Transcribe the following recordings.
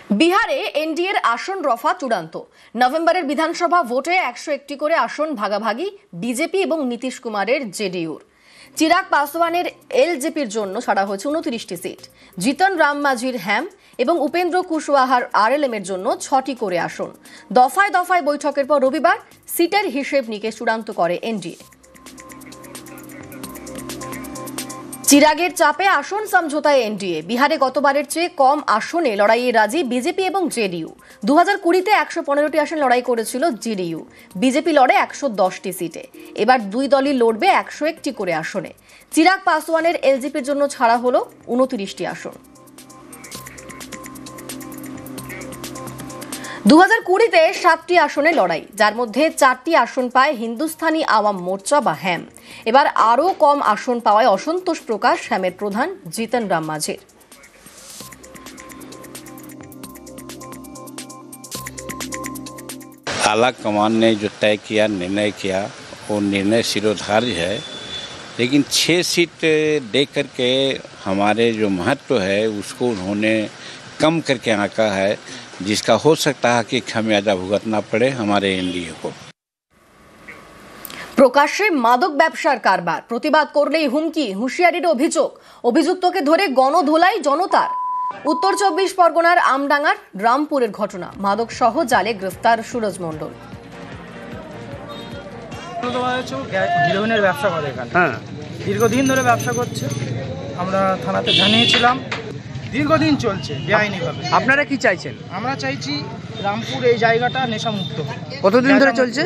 বিহারে এনডিএর আসন রফা চূড়ান্ত। নভেম্বরের বিধানসভা ভোটে 101টি করে আসন ভাগাভাগি বিজেপি এবং নীতিশ কুমারের জেডিইউর। চিরাগ পাসওয়ানের এলজেপির জন্য ছাড়া হয়েছে 29টি সিট। জিতন রাম মাঝির হ্যাম এবং উপেন্দ্র কুশওয়াহার আরএলএম এর জন্য 6টি করে আসন। দফায় দফায় বৈঠকের পর রবিবার সিটের হিসেব নিকেশ চূড়ান্ত করে এনডিএ। চিরাগের চাপে আসন সমঝোতায় এনডিএ। বিহারে গতবারের চেয়ে কম আসনে লড়াইয়ে রাজি বিজেপি এবং জেডিইউ। 2020-তে 115টি আসন লড়াই করেছিল জেডিইউ। বিজেপি লড়ে 110টি সিটে। এবার দুই দলই লড়বে 101টি করে আসনে। চিরাগ পাসওয়ানের এলজেপির জন্য ছাড়া হলো 29টি আসন। 2020-তে 7টি আসনে লড়াই, যার মধ্যে 4টি আসন পায় হিন্দুস্তানি আওয়াম মোর্চা বা হ্যাম। এবার আরও কম আসন পাওয়ায় অসন্তোষ প্রকাশ হ্যামের প্রধান জিতন রাম মাঝির। आला कमान ने जो तय किया, निर्णय किया, वो निर्णय शिरोधार्य है, लेकिन 6 सीट दे करके हमारे जो महत्व है उसको उन्होंने कम करके आंका है, जिसका हो सकता है कि खामियाजा भुगतना पड़े हमारे एनडीए को। প্রকাশ্যে মাদক ব্যবসার কারবার, প্রতিবাদ করলেই হুমকি, হুঁশিয়ারির অভিযোগ। অভিযুক্তকে ধরে গণধোলাই জনতার। উত্তর 24 পরগনার আমডাঙ্গার রামপুরের ঘটনা। মাদক সহ জালে গ্রেফতার সুরজ মণ্ডল। হিরোইনের ব্যবসা করে এখানে, দীর্ঘদিন ধরে ব্যবসা করছে। আমরা থানাতে জানিয়েছিলাম, দীর্ঘদিন চলছে বেআইনিভাবে। আপনারা কি চাইছেন? আমরা চাইছি রামপুর এই জায়গাটা নেশামুক্ত। কতদিন ধরে চলছে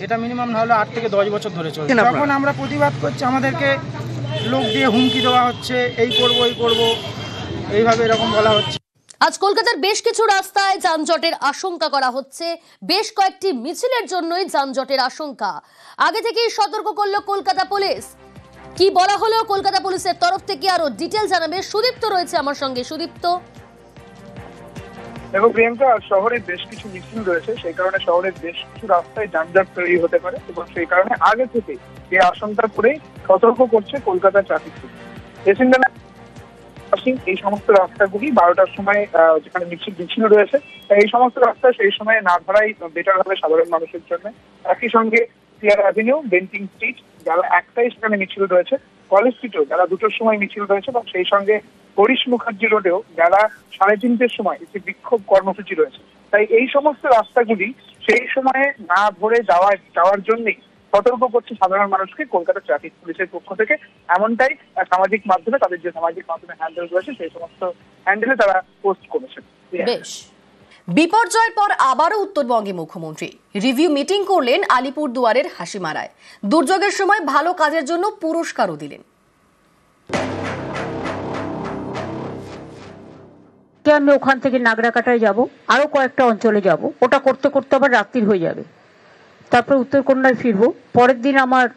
এটা? মিনিমাম না হলে 8 থেকে 10 বছর ধরে চলছে। যখন আমরা প্রতিবাদ করছি আমাদেরকে লোক দিয়ে হুমকি দেওয়া হচ্ছে, এই করব এই করব, এইভাবে এরকম বলা হচ্ছে। আজ কলকাতার বেশ কিছু রাস্তায় যানজটের আশঙ্কা করা হচ্ছে। বেশ কয়েকটি মিছিলের জন্যই যানজটের আশঙ্কা। আগে থেকেই সতর্ক করল কলকাতা পুলিশ। কি বলা হলো কলকাতা পুলিশের তরফ থেকে, আরো ডিটেল জানাবে সুদীপ্ত রয়েছে আমার সঙ্গে। সুদীপ্ত, দেখো প্রিয়াঙ্কা, শহরে বেশ কিছু মিছিল রয়েছে, সেই কারণে শহরের বেশ কিছু রাস্তায় যানজট তৈরি হতে পারে এবং সেই কারণে আগে থেকে এই আশঙ্কা করে সতর্ক করছে কলকাতা ট্রাফিক পুলিশ। এই সমস্ত রাস্তাগুলি 12টার সময় যেখানে মিছিল রয়েছে, এই সমস্ত রাস্তা সেই সময় না ধরাই বেটার হবে সাধারণ মানুষের জন্য। একই সঙ্গে সিআর অ্যাভিনিউ, বেন্টিং স্ট্রিট, যারা একটাই সেখানে মিছিল রয়েছে, কলেজ স্ট্রিটেও যারা 2টোর সময় মিছিল রয়েছে, এবং সেই সঙ্গে হরিশ মুখার্জি রোডেও যারা 3:30-র সময় একটি বিক্ষোভ কর্মসূচি রয়েছে। তাই এই সমস্ত রাস্তাগুলি সেই সময়ে না ধরে যাওয়ার জন্যই সতর্ক করছে সাধারণ মানুষকে কলকাতা ট্রাফিক পুলিশের পক্ষ থেকে। এমনটাই সামাজিক মাধ্যমে, তাদের যে সামাজিক মাধ্যমে হ্যান্ডেল রয়েছে সেই সমস্ত হ্যান্ডেলে তারা পোস্ট করেছে। বেশ। বিপর্যয়ের পর আবারও উত্তরবঙ্গে মুখ্যমন্ত্রী রিভিউ মিটিং করলেন আলিপুরদুয়ারের হাসিমারায়। দুর্যোগের সময় ভালো কাজের জন্য পুরস্কারও দিলেন। আমি ওখান থেকে নাগরাকাটায় যাব, আরো কয়েকটা অঞ্চলে যাব। ওটা করতে করতে আবার রাত্রি হয়ে যাবে। তারপর উত্তরকন্যায় ফিরবো। পরের দিন আমার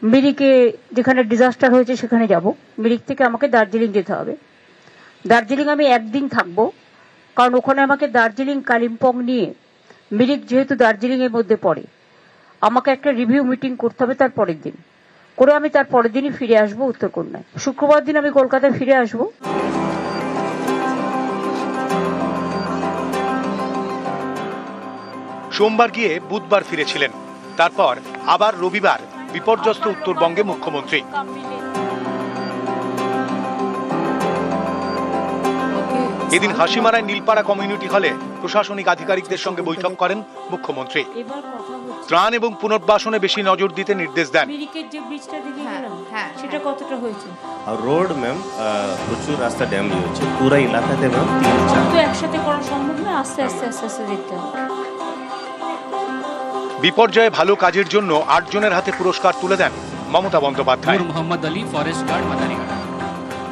মিরিকে, যেখানে ডিজাস্টার হয়েছে সেখানে যাব। মিরিক থেকে আমাকে দার্জিলিং যেতে হবে। দার্জিলিং আমি একদিন থাকবো, কারণ ওখানে আমাকে দার্জিলিং কালিম্পং নিয়ে, মিরিক যেহেতু দার্জিলিং এর মধ্যে পড়ে, আমাকে একটা রিভিউ মিটিং করতে হবে তার পরের দিন করে। আমি তার পরের দিনই ফিরে আসবো উত্তরকন্যায়। শুক্রবার দিন আমি কলকাতায় ফিরে আসবো। সোমবার গিয়ে বুধবার ফিরেছিলেন, তারপর আবার রবিবার বিপর্যস্ত উত্তরবঙ্গে মুখ্যমন্ত্রী। এদিন হাসিমারায় নীলপাড়া কমিউনিটি হলে প্রশাসনিক আধিকারিকদের সঙ্গে বৈঠক করেন মুখ্যমন্ত্রী। ত্রাণ এবং পুনর্বাসনে বেশি নজর দিতে নির্দেশ দেন। সেটা কতটা হয়েছে? রোড ম্যাম প্রচুর রাস্তা ড্যাম হয়েছে পুরো এলাকাতে ম্যাম। তো একসাথে করা সম্ভব না, আস্তে আস্তে আস্তে আস্তে দেখতে হবে। বিপর্যয়ে ভালো কাজের জন্য 8 জনের হাতে পুরস্কার তুলে দেন মমতা বন্দ্যোপাধ্যায়। Mohammad Ali, forest guard, Madarihat.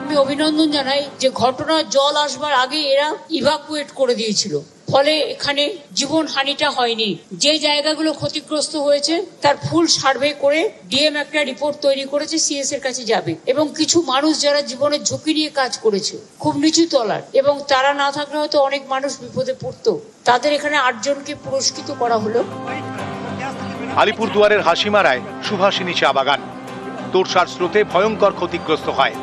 আমি অভিনন্দন জানাই যে ঘটনা জল আসবার আগে এরা ইভাকুয়েট করে দিয়েছিল, ফলে এখানে জীবন হানিটা হয়নি। যে জায়গাগুলো ক্ষতিগ্রস্ত হয়েছে তার ফুল সার্ভে করে ডিএম একটা রিপোর্ট তৈরি করেছে, সিএস এর কাছে যাবে। এবং কিছু মানুষ যারা জীবনের ঝুঁকি নিয়ে কাজ করেছে, খুব নিচু তলার, এবং তারা না থাকলে হয়তো অনেক মানুষ বিপদে পড়তো, তাদের এখানে 8 জনকে পুরস্কৃত করা হলো। আলিপুরদুয়ারের হাসিমারায় সুভাষিনী চা বাগান তোরসার স্রোতে ভয়ঙ্কর ক্ষতিগ্রস্ত হয়।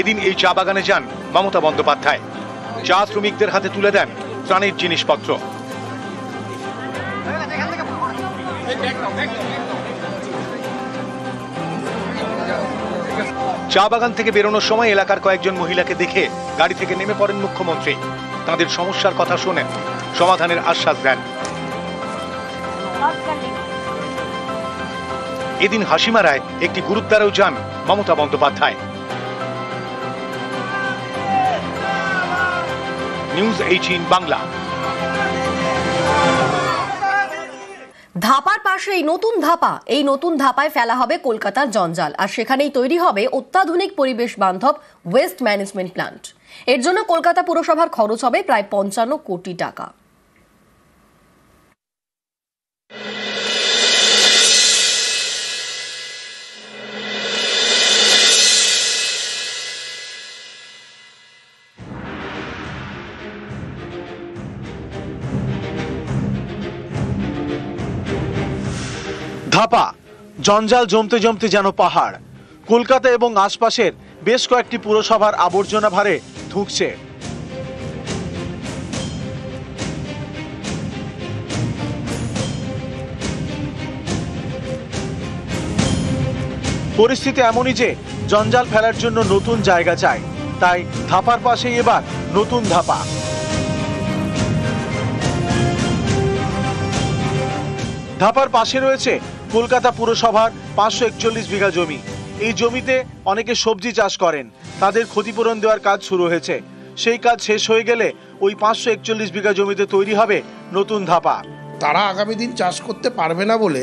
এদিন এই চা বাগানে যান মমতা বন্দ্যোপাধ্যায়। চা শ্রমিকদের হাতে তুলে দেন ত্রাণের জিনিসপত্র। চা বাগান থেকে বেরোনোর সময় এলাকার কয়েকজন মহিলাকে দেখে গাড়ি থেকে নেমে পড়েন মুখ্যমন্ত্রী। তাদের সমস্যার কথা শোনেন, সমাধানের আশ্বাস দেন। এদিন হাসিমারায় একটি গুরুদ্বারেও যান মমতা বন্দ্যোপাধ্যায়। নিউজ 18 বাংলা। ধাপার পাশে এই নতুন ধাপায় ফেলা হবে কলকাতার জঞ্জাল, আর সেখানেই তৈরি হবে অত্যাধুনিক পরিবেশ বান্ধব ওয়েস্ট ম্যানেজমেন্ট প্ল্যান্ট। এর জন্য কলকাতা পুরসভার খরচ হবে প্রায় 55 কোটি টাকা। ধাপা জঞ্জাল জমতে জমতে যেন পাহাড়। কলকাতা এবং আশপাশের বেশ কয়েকটি পুরসভার আবর্জনা ভারে ধুঁকছে। পরিস্থিতি এমনই যে জঞ্জাল ফেলার জন্য নতুন জায়গা চাই, তাই ধাপার পাশেই এবার নতুন ধাপা। ধাপার পাশে রয়েছে কলকাতা পুরসভার 541 বিঘা জমি। এই জমিতে অনেকে সবজি চাষ করেন, তাদের ক্ষতিপূরণ দেওয়ার কাজ শুরু হয়েছে। সেই কাজ শেষ হয়ে গেলে ওই 541 বিঘা জমিতে তৈরি হবে নতুন ধাপা। তারা আগামী দিন চাষ করতে পারবে না বলে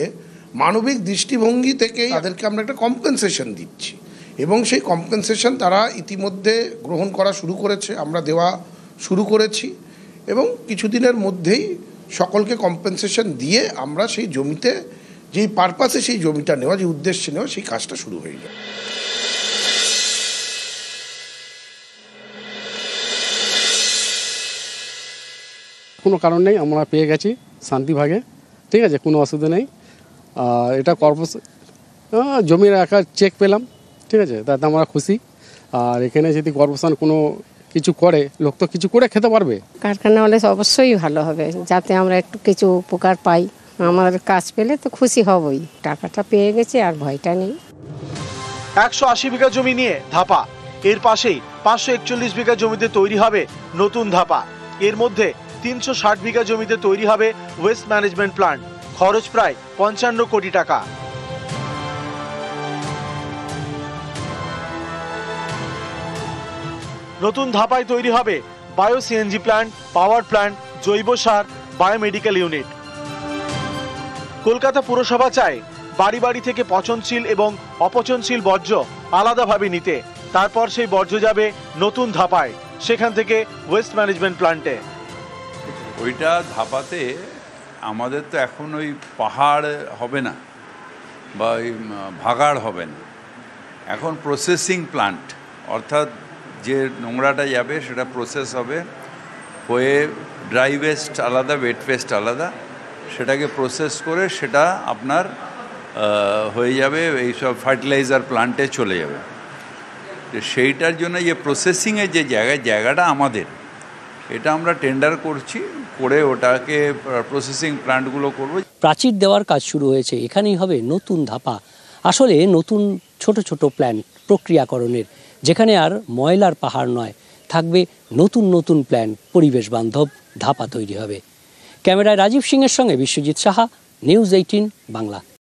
মানবিক দৃষ্টিভঙ্গি থেকে তাদেরকে আমরা একটা কম্পেনসেশন দিচ্ছি, এবং সেই কম্পেনসেশন তারা ইতিমধ্যে গ্রহণ করা শুরু করেছে, আমরা দেওয়া শুরু করেছি, এবং কিছুদিনের মধ্যেই সকলকে কম্পেনসেশন দিয়ে আমরা সেই জমিতে যেই পারপাসে সেই জমিটা নেওয়া, যে উদ্দেশ্যে নেওয়া, সেই কাজটা শুরু হয়ে যাবে। কোনো কারণ নেই, আমরা পেয়ে গেছি শান্তিভাগে, ঠিক আছে, কোনো অসুবিধা নেই। আর এটা কর্পোরেশন জমির একটা চেক পেলাম, ঠিক আছে, তাতে আমরা খুশি। আর এখানে যদি কর্পোরেশন কোনো কিছু করে, লোক তো কিছু করে খেতে পারবে। কারখানা হলে অবশ্যই ভালো হবে, যাতে আমরা একটু কিছু উপকার পাই। আমার কাজ পেলে তো খুশি হবই, টাকাটা পেয়ে গেছি আর ভয়টা নেই। 180 বিঘা জমি নিয়ে ধাপা, এর পাশেই 541 বিঘা জমিতে তৈরি হবে নতুন ধাপা। এর মধ্যে 360 বিঘা জমিতে তৈরি হবে ওয়েস্ট ম্যানেজমেন্ট প্ল্যান্ট। খরচ প্রায় 55 কোটি টাকা। নতুন ধাপায় তৈরি হবে bio CNG plant, power plant, জৈব সার, বায়োমেডিক্যাল ইউনিট। কলকাতা পুরসভা চায় বাড়ি বাড়ি থেকে পচনশীল এবং অপচনশীল বর্জ্য আলাদাভাবে নিতে, তারপর সেই বর্জ্য যাবে নতুন ধাপায়, সেখান থেকে ওয়েস্ট ম্যানেজমেন্ট প্ল্যান্টে। ওইটা ধাপাতে আমাদের তো এখন ওই পাহাড় হবে না বা ওই ভাগাড় হবে না, এখন প্রসেসিং প্ল্যান্ট, অর্থাৎ যে নোংরাটা যাবে সেটা প্রসেস হবে, হয়ে ড্রাই ওয়েস্ট আলাদা, ওয়েট ওয়েস্ট আলাদা, সেটাকে প্রসেস করে সেটা আপনার হয়ে যাবে এইসব ফার্টিলাইজার প্ল্যান্টে চলে যাবে। সেইটার জন্য যে প্রসেসিংয়ের যে জায়গাটা আমাদের, এটা আমরা টেন্ডার করছি, করে ওটাকে প্রসেসিং প্ল্যান্টগুলো করব। প্রাচীর দেওয়ার কাজ শুরু হয়েছে, এখানেই হবে নতুন ধাপা। আসলে নতুন ছোট ছোট প্ল্যান্ট প্রক্রিয়াকরণের, যেখানে আর ময়লার পাহাড় নয়, থাকবে নতুন নতুন প্ল্যান্ট, পরিবেশ বান্ধব ধাপা তৈরি হবে। ক্যামেরায় রাজীব সিংয়ের সঙ্গে বিশ্বজিৎ সাহা, নিউজ 18 বাংলা।